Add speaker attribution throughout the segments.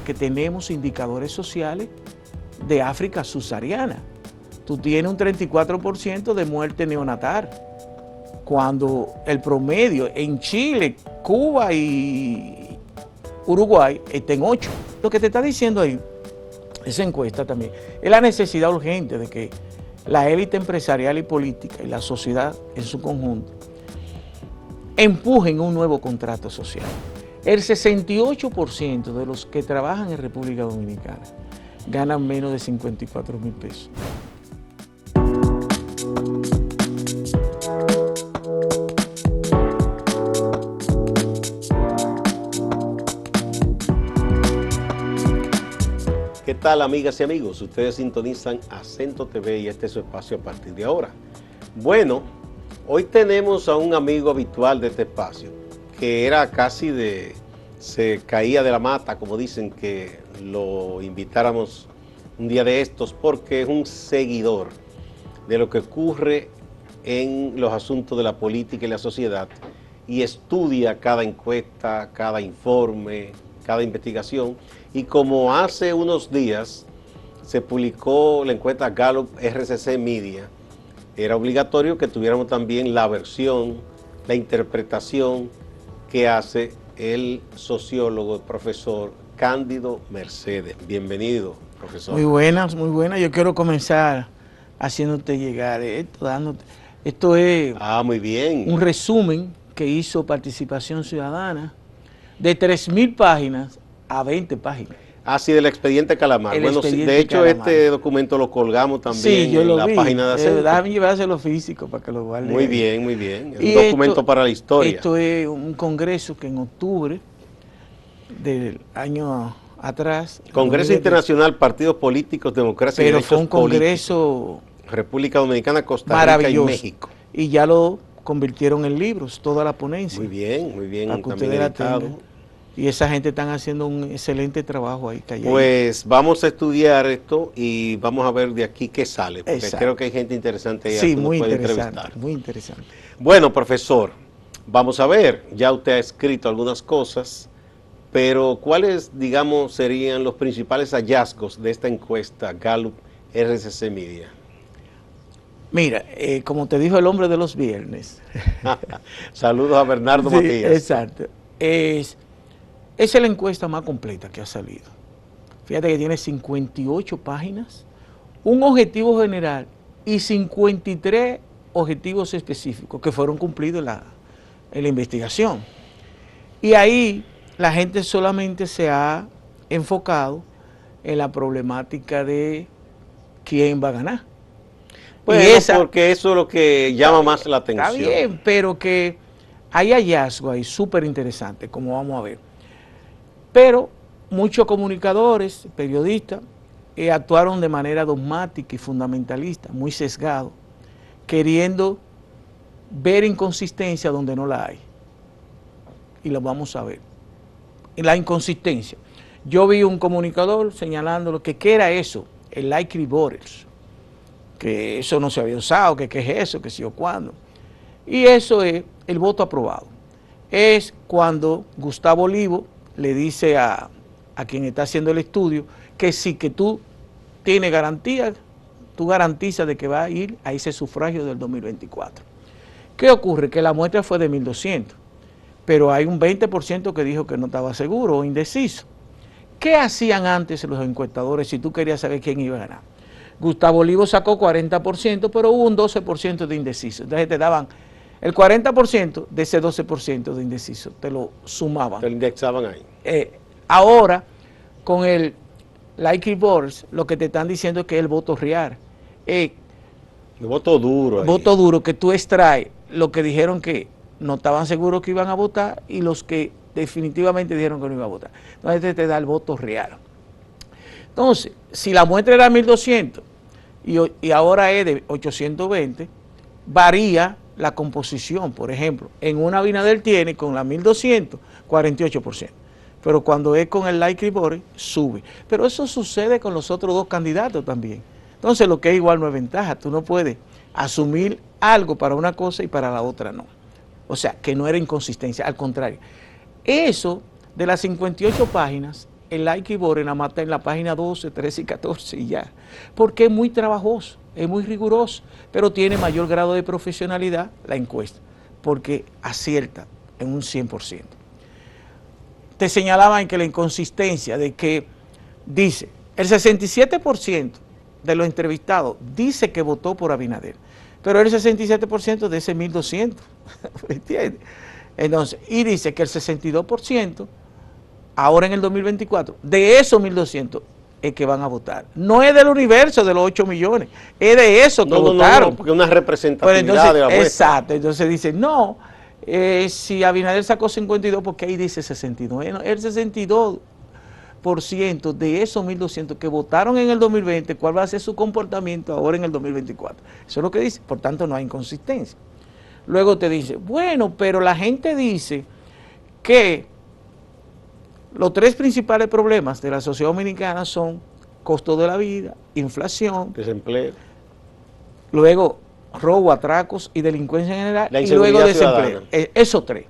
Speaker 1: que tenemos indicadores sociales de África subsahariana. Tú tienes un 34% de muerte neonatal, cuando el promedio en Chile, Cuba y Uruguay está en 8. Lo que te está diciendo ahí, esa encuesta también, es la necesidad urgente de que la élite empresarial y política y la sociedad en su conjunto empujen un nuevo contrato social. El 68% de los que trabajan en República Dominicana ganan menos de 54,000 pesos.
Speaker 2: ¿Qué tal, amigas y amigos? Ustedes sintonizan Acento TV y este es su espacio a partir de ahora. Bueno, hoy tenemos a un amigo habitual de este espacio, que era casi se caía de la mata, como dicen, que lo invitáramos un día de estos, porque es un seguidor de lo que ocurre en los asuntos de la política y la sociedad y estudia cada encuesta, cada informe, cada investigación. Y como hace unos días se publicó la encuesta Gallup RCC Media, era obligatorio que tuviéramos también la versión, la interpretación que hace el sociólogo, el profesor Cándido Mercedes. Bienvenido, profesor.
Speaker 1: Muy buenas, muy buenas. Yo quiero comenzar haciéndote llegar esto, dándote. Esto es
Speaker 2: muy bien.
Speaker 1: Un resumen que hizo Participación Ciudadana de 3,000 páginas a 20 páginas.
Speaker 2: Sí, del expediente Calamar. Bueno, de hecho, Calamar. Este documento lo colgamos también en la página de Acento.
Speaker 1: Déjame llevárselo físico para que lo guarde.
Speaker 2: Muy bien, muy bien. Es un documento para la historia.
Speaker 1: Esto es un congreso que en octubre del año atrás.
Speaker 2: Congreso Internacional Partidos Políticos, Democracia y Derechos Políticos.
Speaker 1: Pero fue un congreso
Speaker 2: República Dominicana, Costa Rica y México.
Speaker 1: Y ya lo convirtieron en libros, toda la ponencia.
Speaker 2: Muy bien, muy bien.
Speaker 1: Para que ustedes la tengan. Y esa gente están haciendo un excelente trabajo ahí.
Speaker 2: Pues vamos a estudiar esto y vamos a ver de aquí qué sale, porque exacto, creo que hay gente interesante ahí que nos puede entrevistar.
Speaker 1: Muy interesante.
Speaker 2: Bueno, profesor, vamos a ver, ya usted ha escrito algunas cosas, pero ¿cuáles, digamos, serían los principales hallazgos de esta encuesta Gallup RCC Media?
Speaker 1: Mira, como te dijo el hombre de los viernes.
Speaker 2: Saludos a Bernardo Matías.
Speaker 1: Exacto. Esa es la encuesta más completa que ha salido. Fíjate que tiene 58 páginas, un objetivo general y 53 objetivos específicos que fueron cumplidos en la investigación. Y ahí la gente solamente se ha enfocado en la problemática de quién va a ganar.
Speaker 2: Pues porque eso es lo que llama más la atención.
Speaker 1: Está bien, pero que hay hallazgos ahí súper interesantes, como vamos a ver. Pero muchos comunicadores, periodistas, actuaron de manera dogmática y fundamentalista, muy sesgado, queriendo ver inconsistencia donde no la hay. Y lo vamos a ver. La inconsistencia. Yo vi un comunicador señalándolo que ¿qué era eso? El likely voters. Que eso no se había usado, que qué es eso, que sí o cuándo. Y eso es el voto aprobado. Es cuando Gustavo Olivo le dice a quien está haciendo el estudio que sí, que tú tienes garantía, tú garantizas de que va a ir a ese sufragio del 2024. ¿Qué ocurre? Que la muestra fue de 1.200, pero hay un 20% que dijo que no estaba seguro o indeciso. ¿Qué hacían antes los encuestadores si tú querías saber quién iba a ganar? Gustavo Olivo sacó 40%, pero hubo un 12% de indeciso. Entonces te daban el 40% de ese 12% de indeciso, te lo sumaban.
Speaker 2: Te lo indexaban ahí.
Speaker 1: Ahora, con el likely voters, lo que te están diciendo es que es el voto real.
Speaker 2: El voto duro.
Speaker 1: Voto duro, que tú extraes lo que dijeron que no estaban seguros que iban a votar y los que definitivamente dijeron que no iban a votar. Entonces te da el voto real. Entonces, si la muestra era 1.200 y ahora es de 820, varía la composición. Por ejemplo, en una Abinader tiene con la 1.200, 48%. Pero cuando es con el likely voter, sube. Pero eso sucede con los otros dos candidatos también. Entonces, lo que es igual no es ventaja. Tú no puedes asumir algo para una cosa y para la otra no. O sea, que no era inconsistencia, al contrario. Eso, de las 58 páginas, el like y borre nada más está en la página 12, 13 y 14 y ya. Porque es muy trabajoso, es muy riguroso, pero tiene mayor grado de profesionalidad la encuesta, porque acierta en un 100%. Te señalaban que la inconsistencia de que dice, el 67% de los entrevistados dice que votó por Abinader, pero el 67% de ese 1.200, ¿entiendes? Entonces, y dice que el 62%, ahora en el 2024, de esos 1.200 es que van a votar. No es del universo de los 8 millones, es de esos que votaron.
Speaker 2: No, porque es una representatividad entonces, de la muestra.
Speaker 1: Exacto, entonces dice, no, si Abinader sacó 52, porque ahí dice 62. El 62% de esos 1.200 que votaron en el 2020, ¿cuál va a ser su comportamiento ahora en el 2024? Eso es lo que dice, por tanto no hay inconsistencia. Luego te dice, bueno, pero la gente dice que los 3 principales problemas de la sociedad dominicana son costo de la vida, inflación,
Speaker 2: desempleo,
Speaker 1: luego robo, atracos y delincuencia en general,
Speaker 2: la
Speaker 1: y luego desempleo.
Speaker 2: Ciudadana.
Speaker 1: Esos 3.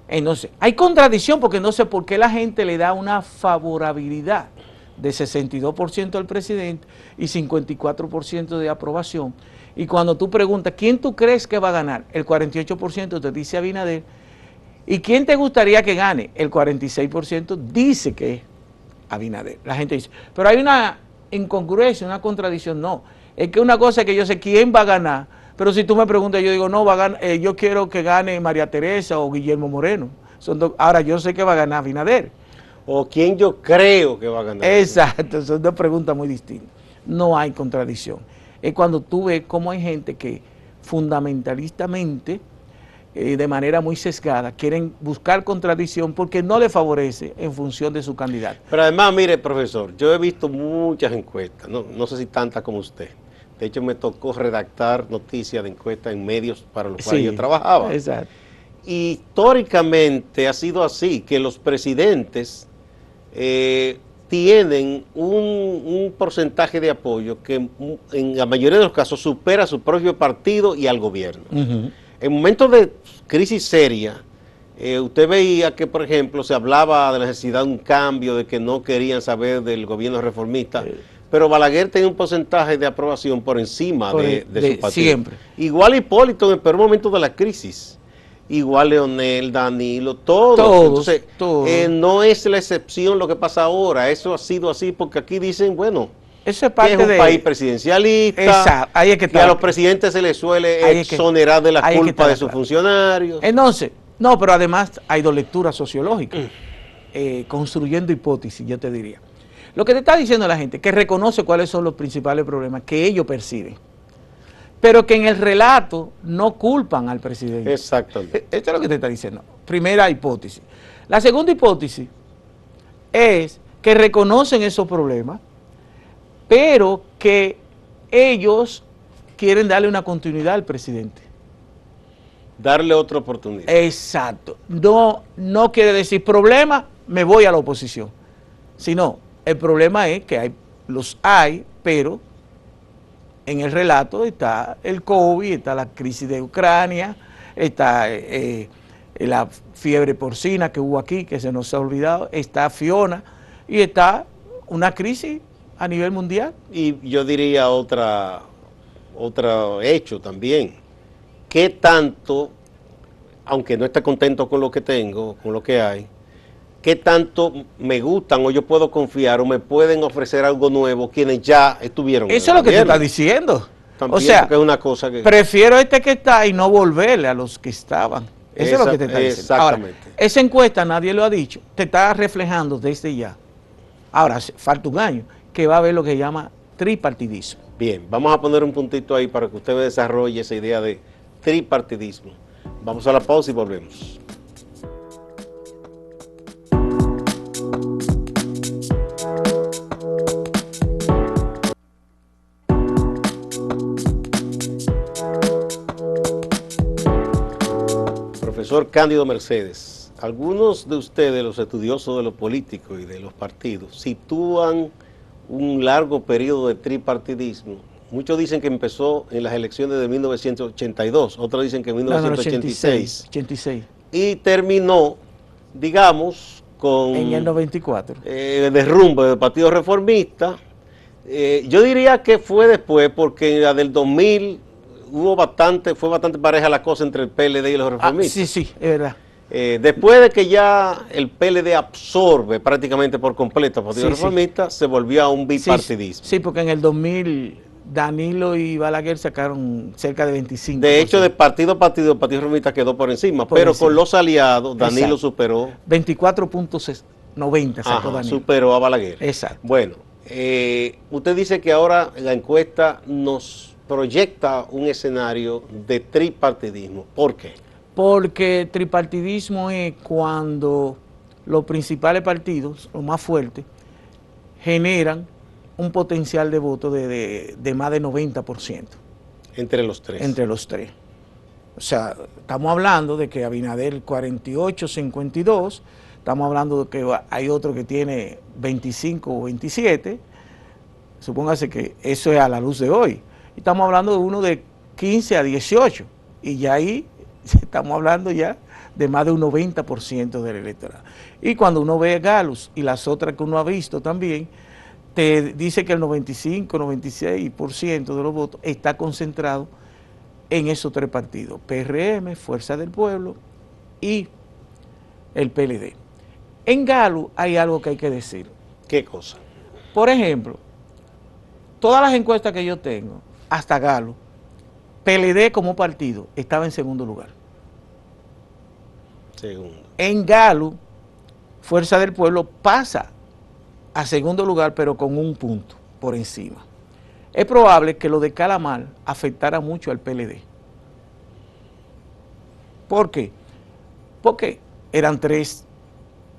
Speaker 1: Entonces, hay contradicción porque no sé por qué la gente le da una favorabilidad de 62% al presidente y 54% de aprobación. Y cuando tú preguntas, ¿quién tú crees que va a ganar? El 48% te dice Abinader. ¿Y quién te gustaría que gane? El 46% dice que es Abinader. La gente dice, pero hay una incongruencia, una contradicción. No, es que una cosa es que yo sé quién va a ganar, pero si tú me preguntas, yo digo, no, va a ganar, yo quiero que gane María Teresa o Guillermo Moreno. Ahora yo sé que va a ganar Abinader.
Speaker 2: O quién yo creo que va a ganar.
Speaker 1: Exacto, son 2 preguntas muy distintas. No hay contradicción. Es cuando tú ves cómo hay gente que fundamentalistamente, de manera muy sesgada, quieren buscar contradicción porque no le favorece en función de su candidato.
Speaker 2: Pero además, mire, profesor, yo he visto muchas encuestas, no sé si tantas como usted. De hecho, me tocó redactar noticias de encuestas en medios para los cuales yo trabajaba.
Speaker 1: Exacto.
Speaker 2: Y históricamente ha sido así, que los presidentes tienen un porcentaje de apoyo que en la mayoría de los casos supera a su propio partido y al gobierno. En momentos de crisis seria, usted veía que, por ejemplo, se hablaba de la necesidad de un cambio, de que no querían saber del gobierno reformista, pero Balaguer tenía un porcentaje de aprobación por encima de su partido.
Speaker 1: Siempre.
Speaker 2: Igual Hipólito en el peor momento de la crisis, igual Leonel, Danilo, todos. Entonces, no es la excepción lo que pasa ahora, eso ha sido así porque aquí dicen, bueno,
Speaker 1: eso es parte
Speaker 2: que es un país presidencialista,
Speaker 1: exacto, ahí es que
Speaker 2: a los presidentes se les suele exonerar de la culpa de sus funcionarios.
Speaker 1: Entonces, no, pero además hay 2 lecturas sociológicas, construyendo hipótesis, yo te diría. Lo que te está diciendo la gente, que reconoce cuáles son los principales problemas que ellos perciben, pero que en el relato no culpan al presidente.
Speaker 2: Exactamente.
Speaker 1: Esto es lo que te está diciendo. Primera hipótesis. La segunda hipótesis es que reconocen esos problemas, pero que ellos quieren darle una continuidad al presidente.
Speaker 2: Darle otra oportunidad.
Speaker 1: Exacto. No quiere decir problema, me voy a la oposición. Sino, el problema es que los hay, pero en el relato está el COVID, está la crisis de Ucrania, está la fiebre porcina que hubo aquí, que se nos ha olvidado, está Fiona, y está una crisis a nivel mundial.
Speaker 2: Y yo diría otro hecho también. ¿Qué tanto, aunque no esté contento con lo que tengo, con lo que hay, qué tanto me gustan o yo puedo confiar o me pueden ofrecer algo nuevo quienes ya estuvieron?
Speaker 1: Eso es lo que te está diciendo.
Speaker 2: También,
Speaker 1: o sea,
Speaker 2: porque es una cosa que...
Speaker 1: prefiero que está y no volverle a los que estaban. Eso es lo que te está diciendo.
Speaker 2: Exactamente.
Speaker 1: Ahora, esa encuesta, nadie lo ha dicho, te está reflejando desde ya. Ahora, falta un año, que va a haber lo que se llama tripartidismo.
Speaker 2: Bien, vamos a poner un puntito ahí para que usted desarrolle esa idea de tripartidismo. Vamos a la pausa y volvemos. Profesor Cándido Mercedes, algunos de ustedes, los estudiosos de lo político y de los partidos, sitúan un largo periodo de tripartidismo. Muchos dicen que empezó en las elecciones de 1982, otros dicen que en 1986.
Speaker 1: 86.
Speaker 2: Y terminó, digamos, con
Speaker 1: en el 94.
Speaker 2: Derrumbe del Partido Reformista. Yo diría que fue después, porque en la del 2000 fue bastante pareja la cosa entre el PLD y los reformistas.
Speaker 1: Sí, sí, es verdad.
Speaker 2: Después de que ya el PLD absorbe prácticamente por completo al Partido Reformista, se volvió a un bipartidismo.
Speaker 1: Sí, porque en el 2000 Danilo y Balaguer sacaron cerca de 25%.
Speaker 2: De hecho, de partido a partido, el Partido Reformista quedó por encima, pero con los aliados, Danilo superó.
Speaker 1: 24.90 sacó Danilo.
Speaker 2: Superó a Balaguer.
Speaker 1: Exacto.
Speaker 2: Bueno, usted dice que ahora la encuesta nos proyecta un escenario de tripartidismo. ¿Por qué?
Speaker 1: Porque tripartidismo es cuando los principales partidos, los más fuertes, generan un potencial de voto de más de 90%.
Speaker 2: Entre los tres.
Speaker 1: Entre los tres. O sea, estamos hablando de que Abinader 48, 52, estamos hablando de que hay otro que tiene 25 o 27, supóngase que eso es a la luz de hoy. Y estamos hablando de uno de 15 a 18, y ya ahí estamos hablando ya de más de un 90% del electorado. Y cuando uno ve Gallus y las otras que uno ha visto también, te dice que el 95, 96% de los votos está concentrado en esos tres partidos: PRM, Fuerza del Pueblo y el PLD. En Gallus hay algo que hay que decir.
Speaker 2: ¿Qué cosa?
Speaker 1: Por ejemplo, todas las encuestas que yo tengo, hasta Gallus, PLD como partido estaba en segundo lugar.
Speaker 2: Segundo.
Speaker 1: En Gallus, Fuerza del Pueblo pasa a segundo lugar, pero con un punto por encima. Es probable que lo de Calamar afectara mucho al PLD. ¿Por qué? Porque eran tres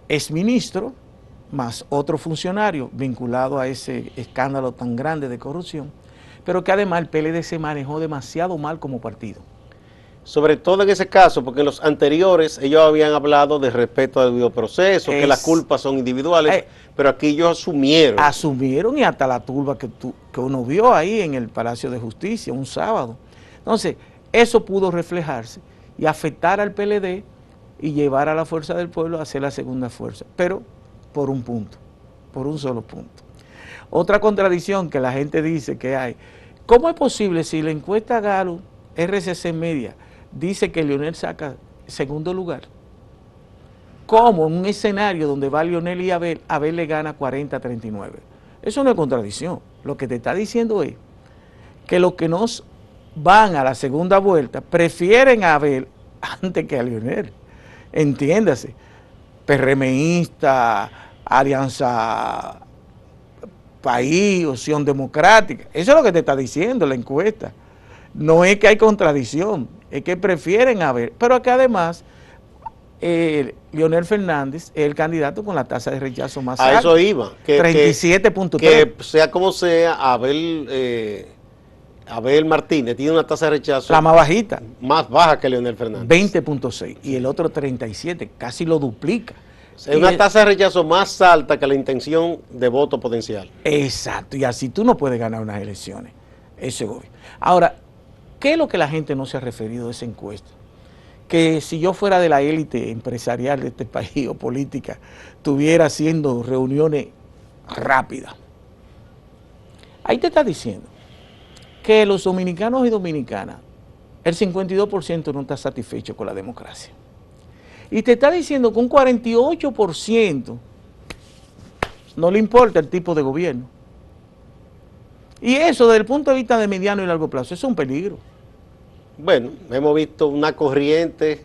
Speaker 1: exministros más otro funcionario vinculado a ese escándalo tan grande de corrupción, pero que además el PLD se manejó demasiado mal como partido.
Speaker 2: Sobre todo en ese caso, porque en los anteriores ellos habían hablado de respeto al debido proceso, que las culpas son individuales, pero aquí ellos asumieron.
Speaker 1: Asumieron, y hasta la turba que uno vio ahí en el Palacio de Justicia un sábado. Entonces, eso pudo reflejarse y afectar al PLD y llevar a la Fuerza del Pueblo a ser la segunda fuerza, pero por un punto, por un solo punto. Otra contradicción que la gente dice que hay: ¿cómo es posible si la encuesta Gallus RCC Media dice que Leonel saca segundo lugar? ¿Cómo en un escenario donde va Leonel y Abel le gana 40-39? Eso no es contradicción. Lo que te está diciendo es que los que nos van a la segunda vuelta prefieren a Abel antes que a Leonel. Entiéndase, PRMista, Alianza País, Opción Democrática. Eso es lo que te está diciendo la encuesta. No es que hay contradicción, es que prefieren a Abel, pero que además Leonel Fernández es el candidato con la tasa de rechazo más alta.
Speaker 2: A eso iba.
Speaker 1: 37.3.
Speaker 2: Que sea como sea, Abel Martínez tiene una tasa de rechazo
Speaker 1: la más bajita.
Speaker 2: Más baja que Leonel Fernández.
Speaker 1: 20.6 y el otro 37, casi lo duplica.
Speaker 2: Es una tasa de rechazo más alta que la intención de voto potencial.
Speaker 1: Exacto, y así tú no puedes ganar unas elecciones. Eso es obvio. Ahora, ¿qué es lo que la gente no se ha referido a esa encuesta? Que si yo fuera de la élite empresarial de este país o política, estuviera haciendo reuniones rápidas. Ahí te está diciendo que los dominicanos y dominicanas, el 52% no está satisfecho con la democracia. Y te está diciendo que un 48% no le importa el tipo de gobierno. Y eso, desde el punto de vista de mediano y largo plazo, es un peligro.
Speaker 2: Bueno, hemos visto una corriente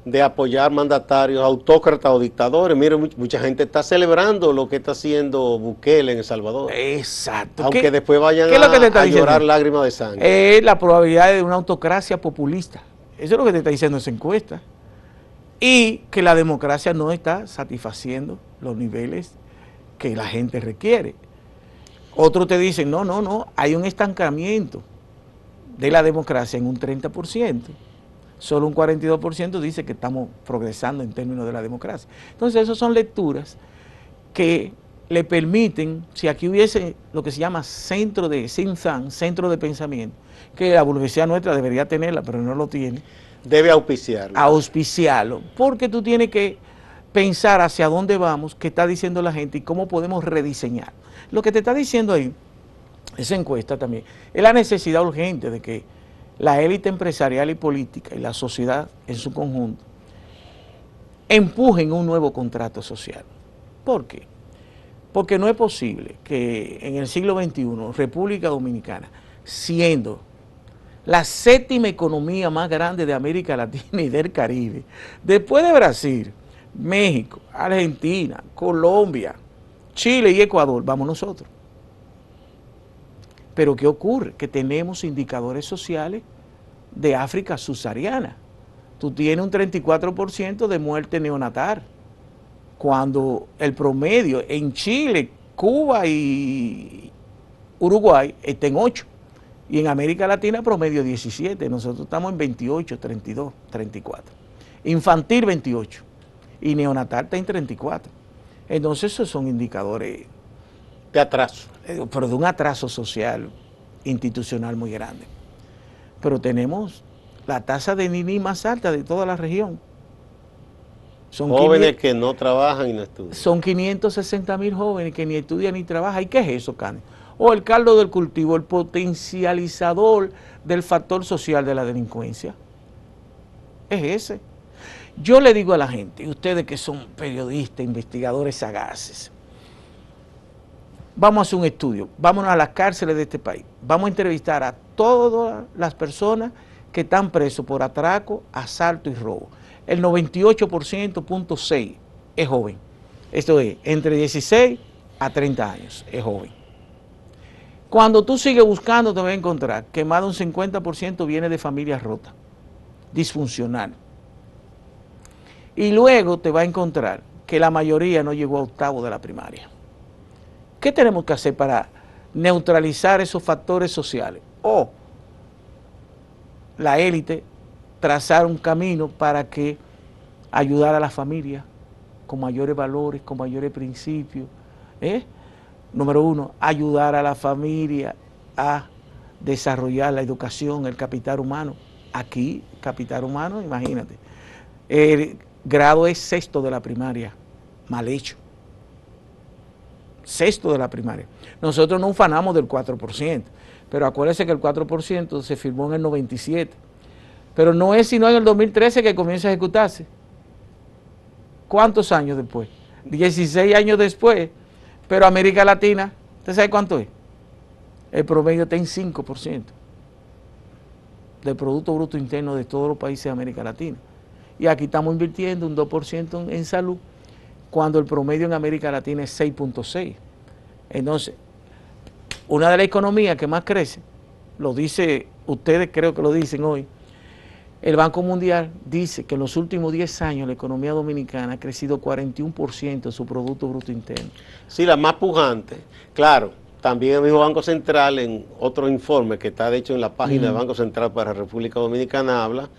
Speaker 2: de apoyar mandatarios autócratas o dictadores. Miren, mucha gente está celebrando lo que está haciendo Bukele en El Salvador.
Speaker 1: Exacto.
Speaker 2: Aunque después vayan a llorar lágrimas de sangre.
Speaker 1: Es la probabilidad de una autocracia populista. Eso es lo que te está diciendo esa encuesta. Y que la democracia no está satisfaciendo los niveles que la gente requiere. Otros te dicen, no, hay un estancamiento de la democracia en un 30%. Solo un 42% dice que estamos progresando en términos de la democracia. Entonces, esas son lecturas que le permiten, si aquí hubiese lo que se llama centro de centro de pensamiento, que la burguesía nuestra debería tenerla, pero no lo tiene.
Speaker 2: Debe auspiciarlo.
Speaker 1: Auspiciarlo, porque tú tienes que pensar hacia dónde vamos, qué está diciendo la gente y cómo podemos rediseñar. Lo que te está diciendo ahí, esa encuesta también, es la necesidad urgente de que la élite empresarial y política y la sociedad en su conjunto empujen un nuevo contrato social. ¿Por qué? Porque no es posible que en el siglo XXI, República Dominicana, siendo la séptima economía más grande de América Latina y del Caribe, después de Brasil, México, Argentina, Colombia, Chile y Ecuador, vamos nosotros. Pero ¿qué ocurre? Que tenemos indicadores sociales de África subsahariana. Tú tienes un 34% de muerte neonatal, cuando el promedio en Chile, Cuba y Uruguay está en 8, y en América Latina promedio 17, nosotros estamos en 28, 32, 34. Infantil 28, y neonatal está en 34. Entonces esos son indicadores
Speaker 2: de atraso.
Speaker 1: Pero de un atraso social, institucional muy grande. Pero tenemos la tasa de Nini más alta de toda la región. Son
Speaker 2: jóvenes que no trabajan y no estudian.
Speaker 1: Son 560,000 jóvenes que ni estudian ni trabajan. ¿Y qué es eso, Cani? O el caldo del cultivo, el potencializador del factor social de la delincuencia. Es ese. Yo le digo a la gente, y ustedes que son periodistas, investigadores sagaces, vamos a hacer un estudio, vámonos a las cárceles de este país, vamos a entrevistar a todas las personas que están presos por atraco, asalto y robo. El 98,6% es joven. Esto es, entre 16 a 30 años, es joven. Cuando tú sigues buscando, te vas a encontrar que más de un 50% viene de familias rotas, disfuncional. Y luego te vas a encontrar que la mayoría no llegó a octavo de la primaria. ¿Qué tenemos que hacer para neutralizar esos factores sociales? O la élite trazar un camino para que ayudar a la familia con mayores valores, con mayores principios. Número uno, ayudar a la familia a desarrollar la educación, el capital humano. Aquí, capital humano, imagínate. El grado es sexto de la primaria, mal hecho. Sexto de la primaria. Nosotros no ufanamos del 4%, pero acuérdense que el 4% se firmó en el 97. Pero no es sino en el 2013 que comienza a ejecutarse. ¿Cuántos años después? 16 años después. Pero América Latina, ¿usted sabe cuánto es? El promedio está en 5% del Producto Bruto Interno de todos los países de América Latina. Y aquí estamos invirtiendo un 2% en salud, cuando el promedio en América Latina es 6,6. Entonces, una de las economías que más crece, lo dice, ustedes creo que lo dicen hoy, el Banco Mundial dice que en los últimos 10 años la economía dominicana ha crecido 41% en su Producto Bruto Interno.
Speaker 2: Sí, la más pujante. Claro, también el mismo Banco Central, en otro informe que está de hecho en la página del Banco Central para la República Dominicana, habla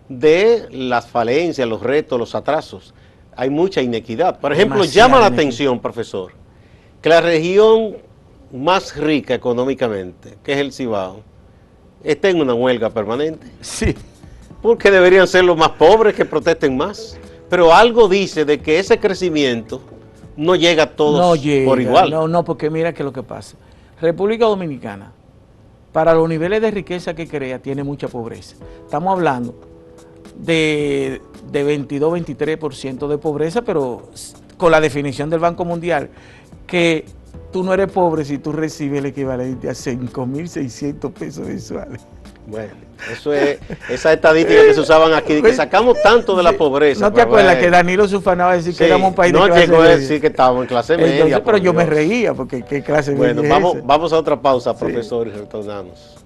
Speaker 2: de las falencias, los retos, los atrasos. Hay mucha inequidad. Por ejemplo, llama la atención, profesor, que la región más rica económicamente, que es el Cibao, está en una huelga permanente.
Speaker 1: Sí.
Speaker 2: Porque deberían ser los más pobres que protesten más. Pero algo dice de que ese crecimiento no llega a todos por igual.
Speaker 1: No, porque mira qué es lo que pasa. República Dominicana, para los niveles de riqueza que crea, tiene mucha pobreza. Estamos hablando de 22, 23% de pobreza, pero con la definición del Banco Mundial, que tú no eres pobre si tú recibes el equivalente a 5,600 pesos mensuales.
Speaker 2: Bueno, eso es esa estadística que se usaban aquí, de que sacamos tanto de la pobreza.
Speaker 1: ¿No te acuerdas que Danilo se ufanaba a decir que éramos un país de clase media?
Speaker 2: No llegó a decir que estábamos en clase media.
Speaker 1: Entonces, pero yo me reía, porque qué clase media.
Speaker 2: Bueno, vamos a otra pausa, profesor, y retornamos.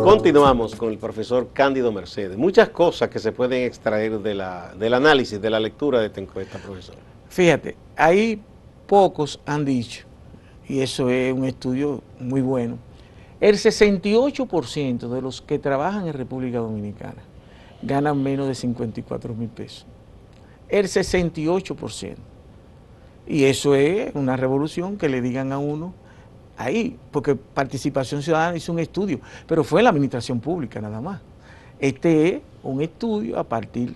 Speaker 2: Continuamos con el profesor Cándido Mercedes. Muchas cosas que se pueden extraer del análisis, de la lectura de esta encuesta, profesor.
Speaker 1: Fíjate, ahí pocos han dicho, y eso es un estudio muy bueno, el 68% de los que trabajan en República Dominicana ganan menos de 54,000 pesos. El 68%. Y eso es una revolución que le digan a uno ahí, porque Participación Ciudadana hizo un estudio, pero fue en la administración pública nada más. Este es un estudio a partir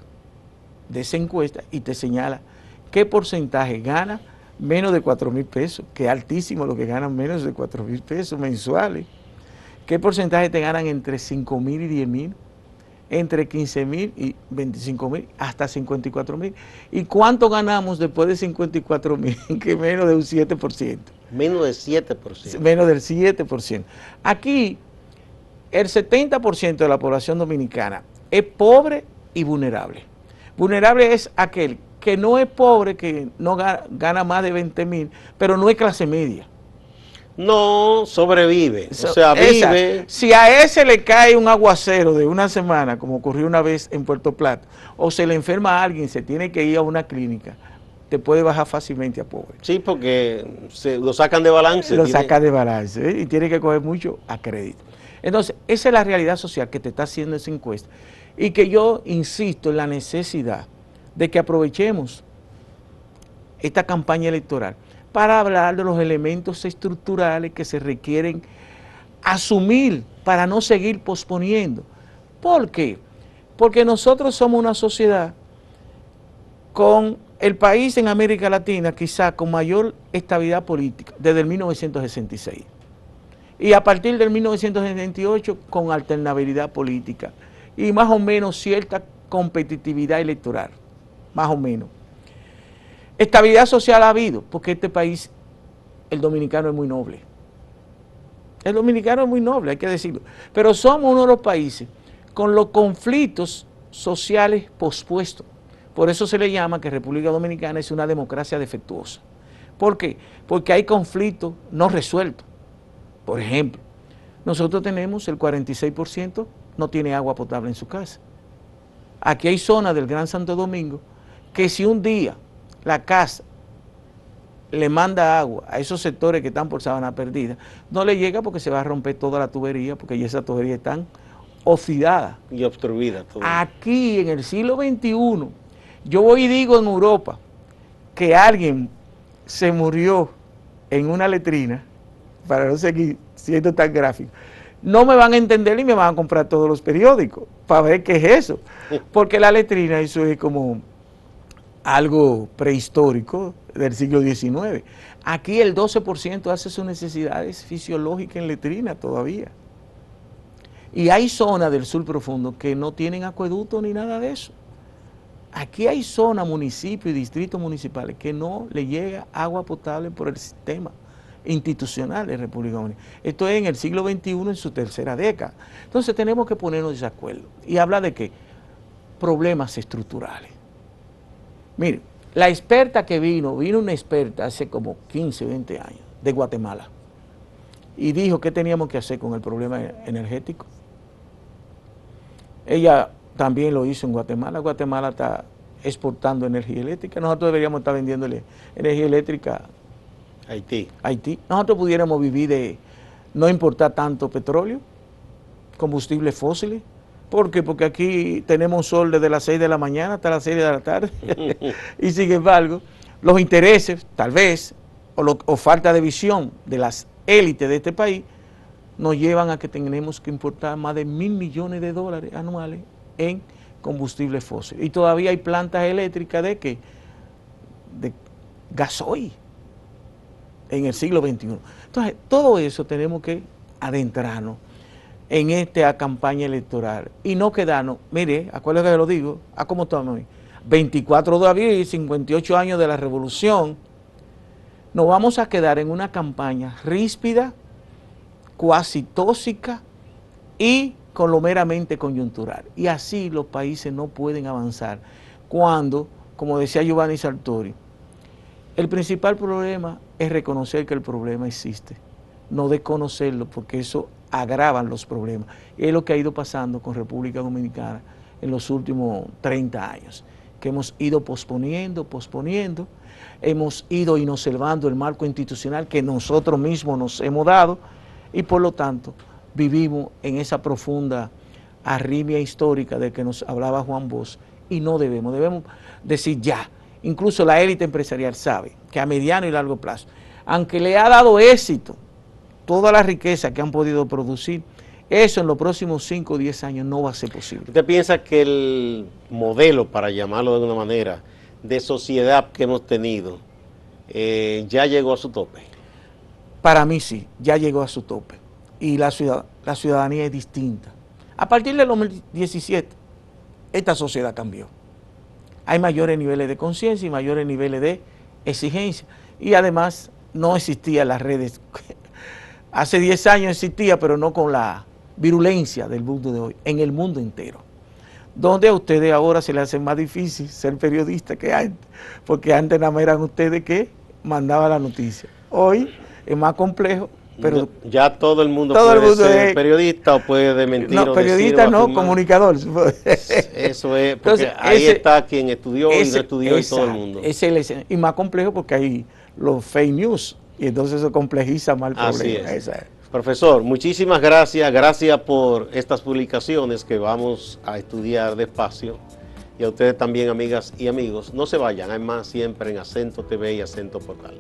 Speaker 1: de esa encuesta y te señala qué porcentaje gana menos de 4,000 pesos, que es altísimo lo que ganan menos de 4,000 pesos mensuales. ¿Qué porcentaje te ganan entre 5,000 y 10,000? Entre 15,000 y 25,000, hasta 54,000. ¿Y cuánto ganamos después de 54,000? Que menos de un 7%.
Speaker 2: Menos del 7%.
Speaker 1: Menos del 7%. Aquí, el 70% de la población dominicana es pobre y vulnerable. Vulnerable es aquel que no es pobre, que no gana más de 20,000, pero no es clase media.
Speaker 2: No sobrevive, o sea, vive.
Speaker 1: Si a ese le cae un aguacero de una semana, como ocurrió una vez en Puerto Plata, o se le enferma a alguien, se tiene que ir a una clínica, te puede bajar fácilmente a pobre.
Speaker 2: Sí, porque lo sacan de balance.
Speaker 1: Lo sacan de balance, ¿eh? Y tiene que coger mucho a crédito. Entonces, esa es la realidad social que te está haciendo esa encuesta. Y que yo insisto en la necesidad de que aprovechemos esta campaña electoral para hablar de los elementos estructurales que se requieren asumir para no seguir posponiendo. ¿Por qué? Porque nosotros somos una sociedad con el país en América Latina quizá con mayor estabilidad política desde el 1966. Y a partir del 1978 con alternabilidad política y más o menos cierta competitividad electoral, más o menos. Estabilidad social ha habido, porque este país, el dominicano es muy noble. El dominicano es muy noble, hay que decirlo. Pero somos uno de los países con los conflictos sociales pospuestos. Por eso se le llama que República Dominicana es una democracia defectuosa. ¿Por qué? Porque hay conflictos no resueltos. Por ejemplo, nosotros tenemos el 46% no tiene agua potable en su casa. Aquí hay zonas del Gran Santo Domingo que si un día la casa le manda agua a esos sectores que están por Sabana Perdida, no le llega porque se va a romper toda la tubería, porque ya esas tuberías están oxidadas.
Speaker 2: Y obstruidas.
Speaker 1: Aquí en el siglo XXI, yo voy y digo en Europa que alguien se murió en una letrina, para no seguir siendo tan gráfico, no me van a entender y me van a comprar todos los periódicos para ver qué es eso. Porque la letrina, eso es como algo prehistórico del siglo XIX. Aquí el 12% hace sus necesidades fisiológicas en letrina todavía. Y hay zonas del sur profundo que no tienen acueducto ni nada de eso. Aquí hay zonas, municipios y distritos municipales que no le llega agua potable por el sistema institucional de República Dominicana. Esto es en el siglo XXI, en su tercera década. Entonces tenemos que ponernos de acuerdo y hablar de qué, problemas estructurales. Mire, la experta que vino una experta hace como 15 o 20 años de Guatemala y dijo qué teníamos que hacer con el problema energético. Ella también lo hizo en Guatemala. Guatemala está exportando energía eléctrica. Nosotros deberíamos estar vendiéndole energía eléctrica a Haití. Nosotros pudiéramos vivir de no importar tanto petróleo, combustibles fósiles. ¿Por qué? Porque aquí tenemos sol desde las 6 de la mañana hasta las 6 de la tarde. Y sin embargo, los intereses, tal vez, o falta de visión de las élites de este país, nos llevan a que tenemos que importar más de $1,000 millones anuales en combustibles fósiles. Y todavía hay plantas eléctricas de ¿qué? De gasoil en el siglo XXI. Entonces, todo eso tenemos que adentrarnos en esta campaña electoral y no quedarnos, mire, acuérdate que lo digo, ¿cómo estamos hoy? 24 de abril, 58 años de la revolución, nos vamos a quedar en una campaña ríspida, cuasi tóxica y con lo meramente coyuntural. Y así los países no pueden avanzar cuando, como decía Giovanni Sartori, el principal problema es reconocer que el problema existe, no desconocerlo, porque eso agravan los problemas. Y es lo que ha ido pasando con República Dominicana en los últimos 30 años, que hemos ido posponiendo, hemos ido inoservando el marco institucional que nosotros mismos nos hemos dado y por lo tanto vivimos en esa profunda arritmia histórica de que nos hablaba Juan Bosch y no debemos decir ya, incluso la élite empresarial sabe que a mediano y largo plazo, aunque le ha dado éxito toda la riqueza que han podido producir, eso en los próximos 5 o 10 años no va a ser posible.
Speaker 2: ¿Usted piensa que el modelo, para llamarlo de alguna manera, de sociedad que hemos tenido, ya llegó a su tope?
Speaker 1: Para mí sí, ya llegó a su tope. Y la ciudadanía es distinta. A partir del 2017, esta sociedad cambió. Hay mayores niveles de conciencia y mayores niveles de exigencia. Y además no existían las redes. Hace 10 años existía, pero no con la virulencia del mundo de hoy, en el mundo entero. Donde a ustedes ahora se les hace más difícil ser periodista que antes, porque antes nada más eran ustedes que mandaban la noticia. Hoy es más complejo, pero
Speaker 2: ya todo el mundo puede ser periodista o puede mentir.
Speaker 1: No, periodista no, comunicador.
Speaker 2: Eso es, porque entonces, ahí está quien estudió y no estudió y todo el mundo.
Speaker 1: Y más complejo porque hay los fake news y entonces eso complejiza más el problema.
Speaker 2: Así es. Profesor, muchísimas gracias. Gracias por estas publicaciones que vamos a estudiar despacio. Y a ustedes también, amigas y amigos, no se vayan. Hay más siempre en Acento TV y Acento Portal.